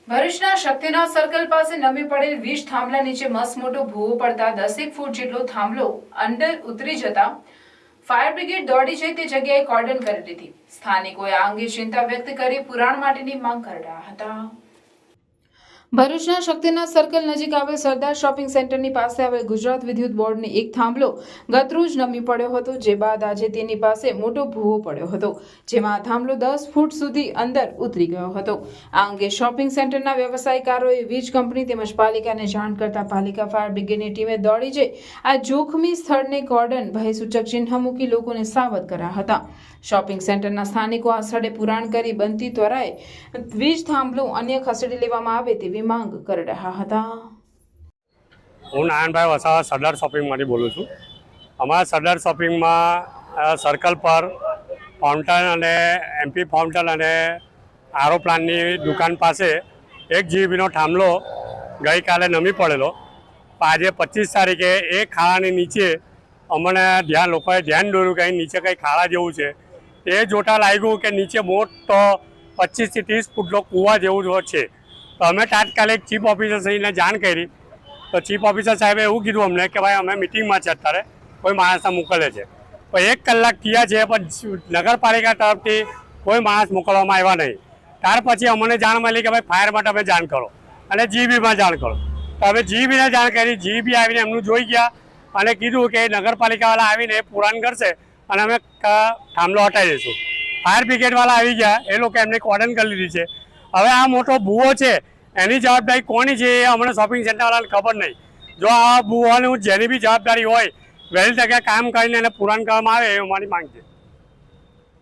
ભરૂચના શક્તિનાથ સર્કલ પાસે નમી પડેલ વીજ થાંભલા નીચે મસ્ત મોટો ભૂવો પડતા 10 ફૂટ જેટલો થાંભલો અંદર ઉતરી જતા ફાયર બ્રિગેડ દોડી જઈ તે જગ્યાએ કોર્ડન કરી દીધી। સ્થાનિકોએ આ અંગે ચિંતા વ્યક્ત કરી પુરાણ માટેની માંગ કરી રહ્યા હતા। ભરૂચના શક્તિનાથ સર્કલ નજીક આવેલ સરદાર શોપિંગ સેન્ટરની પાસે આવેલ ગુજરાત વિદ્યુત બોર્ડનો એક થાંભલો ગતરોજ નમી પડ્યો હતો, જે બાદ આજે તેની પાસે મોટો ભૂવો પડ્યો હતો, જેમાં થાંભલો 10 ફૂટ સુધી અંદર ઉતરી ગયો હતો। આ અંગે શોપિંગ સેન્ટરના વ્યવસાયકારોએ વીજ કંપની તેમજ પાલિકાને જાણ કરતા પાલિકા ફાયર બ્રિગેડની ટીમે દોડી જઈ આ જોખમી સ્થળને કોર્ડન ભયસૂચક ચિહ્ન મૂકી લોકોને સાવધ કર્યા હતા। શોપિંગ સેન્ટરના સ્થાનિકો આ સ્થળે પુરાણ કરી બનતી ત્વરાએ વીજ થાંભલો અન્ય ખસેડી લેવામાં આવે તેવી માંગ કરી રહ્યા હતા। હું નારાયણભાઈ વસાવા સરદાર શોપિંગમાંથી બોલું છું। અમારા સરદાર શોપિંગમાં સર્કલ પર ફાઉન્ટન અને એમપી ફાઉન્ટન અને આરો પ્લાન્ટની દુકાન પાસે 1 જીબીનો થાંભલો ગઈકાલે નમી પડેલો। આજે 25 તારીખે એ ખાડાની નીચે અમને લોકોએ ધ્યાન દોર્યું કે નીચે કંઈ ખાડા જેવું છે। એ જોતાં લાગ્યું કે નીચે મોટો 25 થી 30 ફૂટનો કૂવા જેવું છે। તો અમે તાત્કાલિક ચીફ ઓફિસર શ્રીને જાણ કરી, તો ચીફ ઓફિસર સાહેબે એવું કીધું અમને કે ભાઈ અમે મિટિંગમાં છે, અત્યારે કોઈ માણસને મોકલે છે। પણ 1 કલાક થયા છે પણ નગરપાલિકા તરફથી કોઈ માણસ મોકલવામાં આવ્યા નહીં। ત્યાર પછી અમને જાણ મળી કે ભાઈ ફાયર માટે તમે જાણ કરો અને જીબીમાં જાણ કરો। તો હવે જીબીને જાણ કરી, જીબી આવીને એમનું જોઈ ગયા અને કીધું કે નગરપાલિકાવાળા આવીને પુરાણ કરશે અને અમે થાંભલો હટાવી દઈશું। ફાયર બ્રિગેડવાળા આવી ગયા, એ લોકો એમને કોર્ડન કરી લીધી છે। હવે આ મોટો ભૂવો છે, એની જવાબદારી કોની છે એ અમને શોપિંગ સેન્ટરવાળાને ખબર નહીં। જો આ ભૂવાની જેની બી જવાબદારી હોય વહેલી તકે કામ કરીને એને પુરાણ કરવામાં આવે એ અમારી માંગ છે।